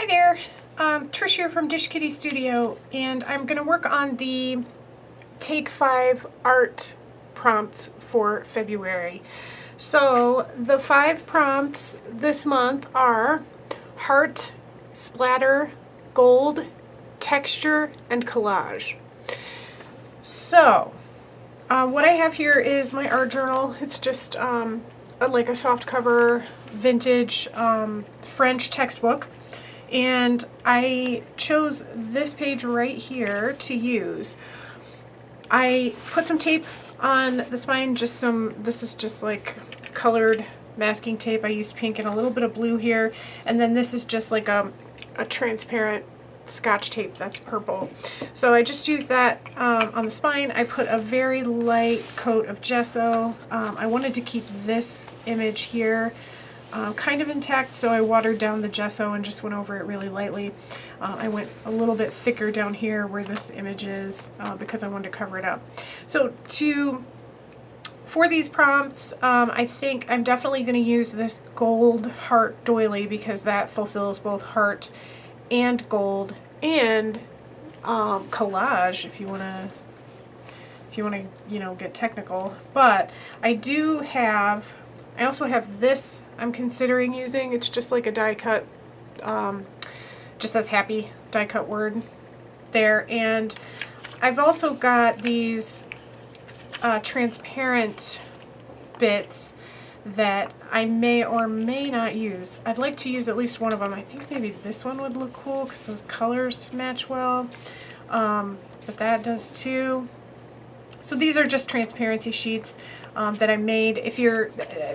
there, Trish here from Dish Kitty Studio, and I'm going to work on the Take 5 art prompts for February. So the 5 prompts this month are heart, splatter, gold, texture, and collage. So what I have here is my art journal. It's just like a soft cover vintage French textbook, and I chose this page right here to use. I put some tape on the spine, this is just like colored masking tape. I used pink and a little bit of blue here, and then this is just like a transparent Scotch tape that's purple. So I just used that on the spine. I put a very light coat of gesso. I wanted to keep this image here kind of intact, so I watered down the gesso and just went over it really lightly. I went a little bit thicker down here where this image is because I wanted to cover it up. So for these prompts, I think I'm definitely going to use this gold heart doily because that fulfills both heart and gold, and collage if you want to get technical. But I also have this I'm considering using. It's just like a die cut, just says happy die cut word there. And I've also got these transparent bits that I may or may not use. I'd like to use at least one of them. I think maybe this one would look cool because those colors match well, but that does too. So these are just transparency sheets that I made.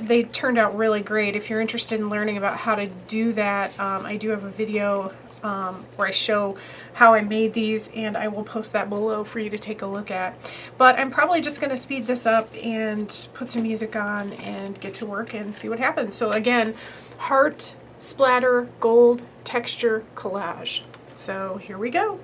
They turned out really great. If you're interested in learning about how to do that, I do have a video where I show how I made these, and I will post that below for you to take a look at. But I'm probably just going to speed this up and put some music on and get to work and see what happens. So again, heart, splatter, gold, texture, collage. So here we go.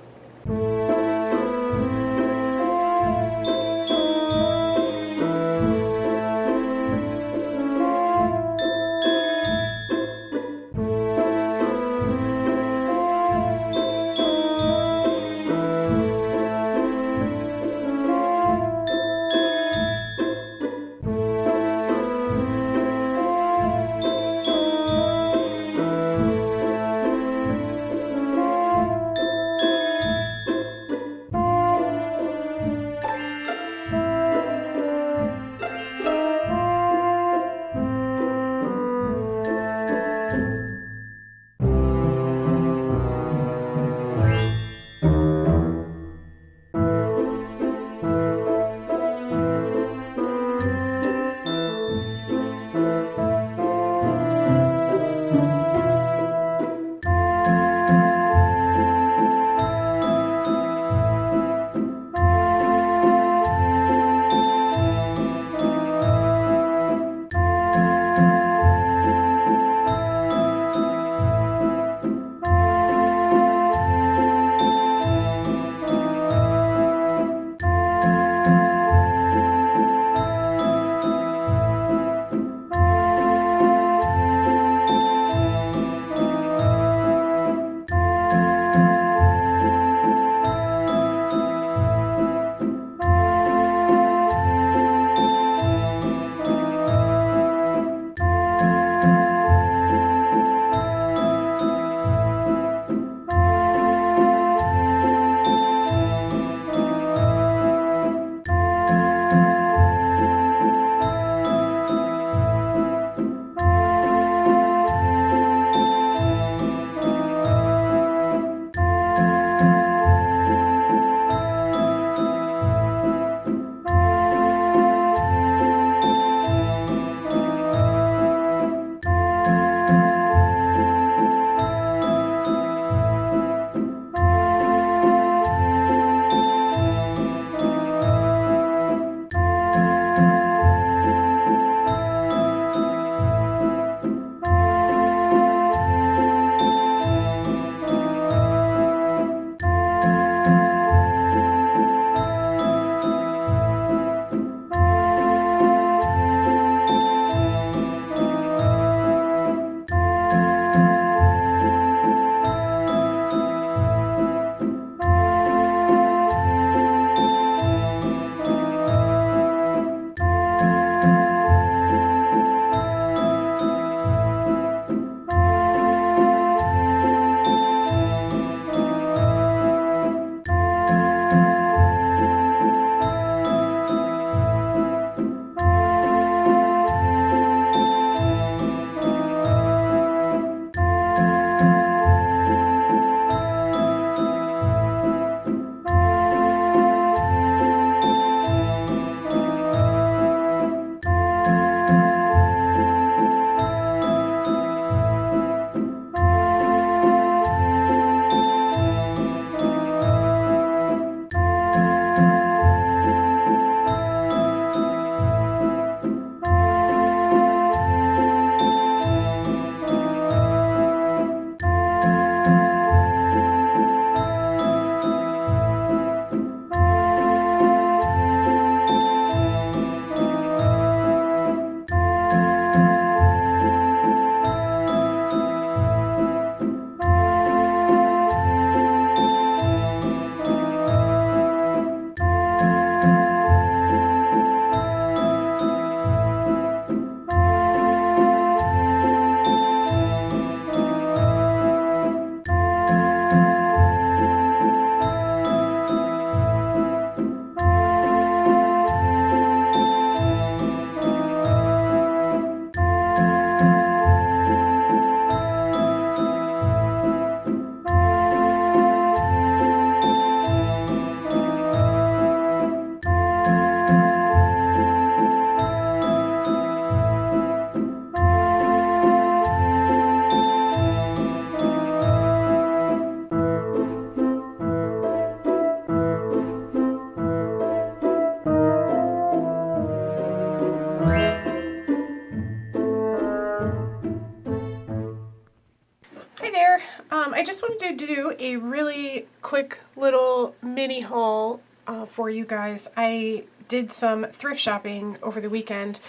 I just wanted to do a really quick little mini haul for you guys. I did some thrift shopping over the weekend,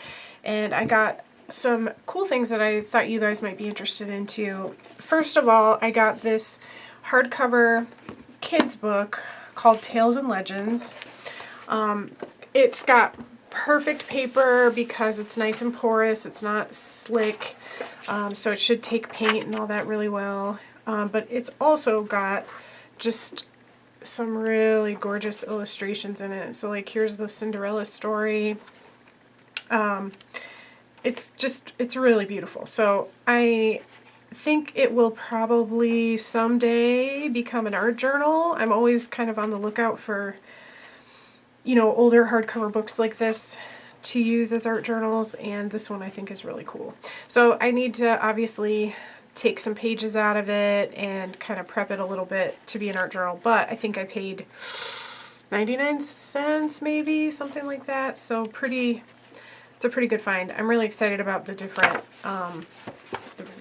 and I got some cool things that I thought you guys might be interested in too. First of all, I got this hardcover kids book called Tales and Legends. It's got perfect paper because it's nice and porous, it's not slick, so it should take paint and all that really well. But it's also got just some really gorgeous illustrations in it. So like here's the Cinderella story. It's really beautiful. So I think it will probably someday become an art journal. I'm always kind of on the lookout for, you know, older hardcover books like this to use as art journals, and this one I think is really cool. So I need to obviously take some pages out of it and kind of prep it a little bit to be an art journal, but I think I paid 99 cents maybe, something like that. So it's a pretty good find. I'm really excited about the different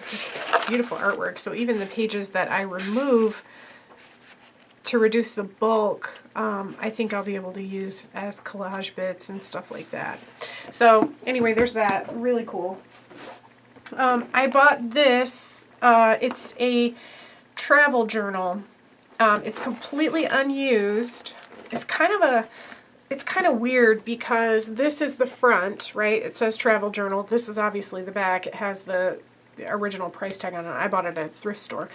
just beautiful artwork. So even the pages that I remove to reduce the bulk, I think I'll be able to use as collage bits and stuff like that. So anyway, there's that. Really cool. I bought this. It's a travel journal. It's completely unused. It's kind of weird because this is the front, right? It says travel journal. This is obviously the back. It has the original price tag on it. I bought it at a thrift store.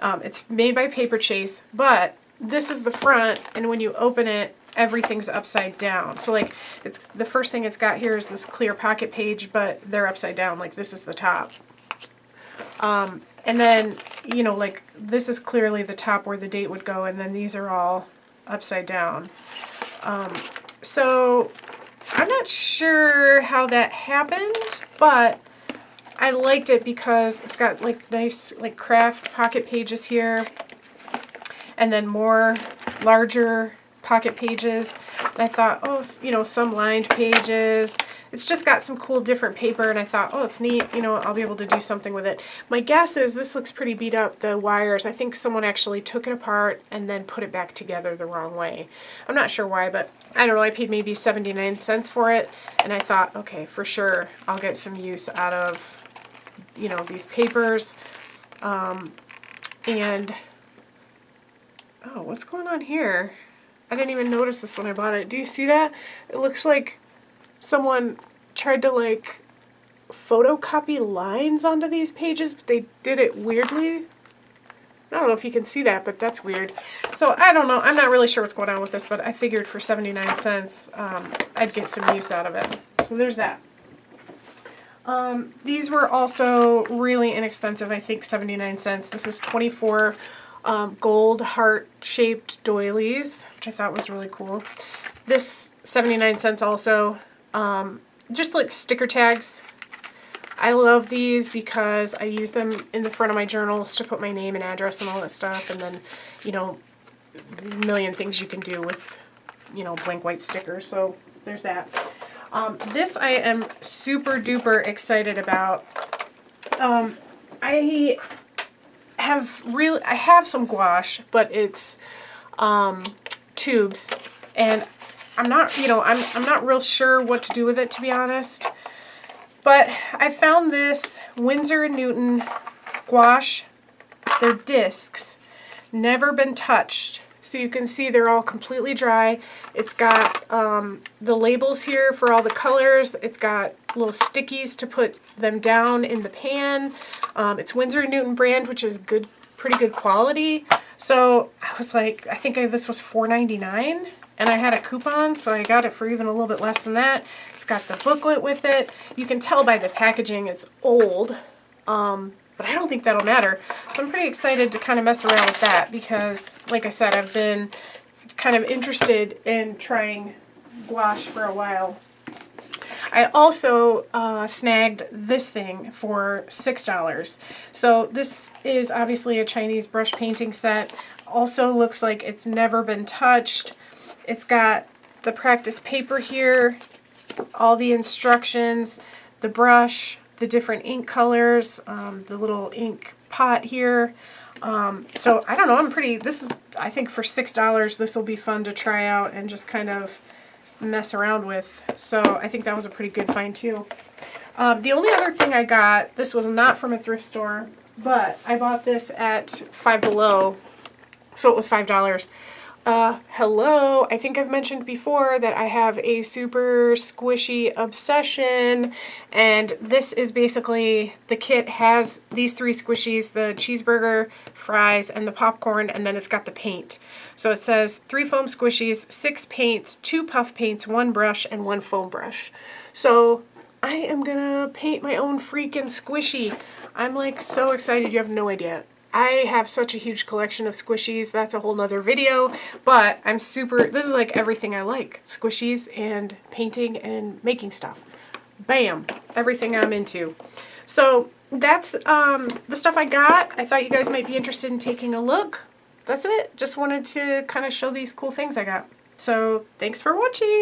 It's made by Paper Chase, but this is the front, and when you open it, everything's upside down. So like, it's the first thing it's got here is this clear pocket page, but they're upside down. Like this is the top. And then, you know, like this is clearly the top where the date would go, and then these are all upside down. So I'm not sure how that happened, but I liked it because it's got like nice like craft pocket pages here, and then more larger pocket pages. And I thought, oh, you know, some lined pages. It's just got some cool different paper, and I thought, oh, it's neat, you know, I'll be able to do something with it. My guess is this looks pretty beat up, the wires. I think someone actually took it apart and then put it back together the wrong way. I'm not sure why, but I don't know, I paid maybe 79 cents for it, and I thought, okay, for sure, I'll get some use out of, you know, these papers. And, oh, what's going on here? I didn't even notice this when I bought it. Do you see that? It looks like someone tried to like photocopy lines onto these pages, but they did it weirdly. I don't know if you can see that, but that's weird. So I don't know. I'm not really sure what's going on with this, but I figured for 79 cents I'd get some use out of it. So there's that. These were also really inexpensive. I think 79 cents. This is 24 gold heart-shaped doilies, which I thought was really cool. This 79 cents also. Just like sticker tags. I love these because I use them in the front of my journals to put my name and address and all that stuff, and then, you know, a million things you can do with, you know, blank white stickers. So there's that. This I am super duper excited about. I have some gouache, but it's tubes, and I'm not, you know, I'm not real sure what to do with it, to be honest. But I found this Winsor & Newton gouache. They're discs, never been touched. So you can see they're all completely dry. It's got the labels here for all the colors. It's got little stickies to put them down in the pan. It's Winsor & Newton brand, which is good, pretty good quality. So I was like, I think this was $4.99. And I had a coupon, so I got it for even a little bit less than that. It's got the booklet with it. You can tell by the packaging it's old, but I don't think that'll matter. So I'm pretty excited to kind of mess around with that because, like I said, I've been kind of interested in trying gouache for a while. I also snagged this thing for $6. So this is obviously a Chinese brush painting set. Also looks like it's never been touched. It's got the practice paper here, all the instructions, the brush, the different ink colors, the little ink pot here. So I don't know, this is, I think for $6, this will be fun to try out and just kind of mess around with. So I think that was a pretty good find too. The only other thing I got, this was not from a thrift store, but I bought this at Five Below, so it was $5. Hello, I think I've mentioned before that I have a super squishy obsession, and this is basically, the kit has these 3 squishies, the cheeseburger, fries, and the popcorn, and then it's got the paint. So it says 3 foam squishies, 6 paints, 2 puff paints, 1 brush, and 1 foam brush. So I am gonna paint my own freaking squishy. I'm like so excited, you have no idea. I have such a huge collection of squishies, that's a whole nother video, but this is like everything I like. Squishies and painting and making stuff. Bam! Everything I'm into. So that's the stuff I got. I thought you guys might be interested in taking a look. That's it. Just wanted to kind of show these cool things I got. So thanks for watching!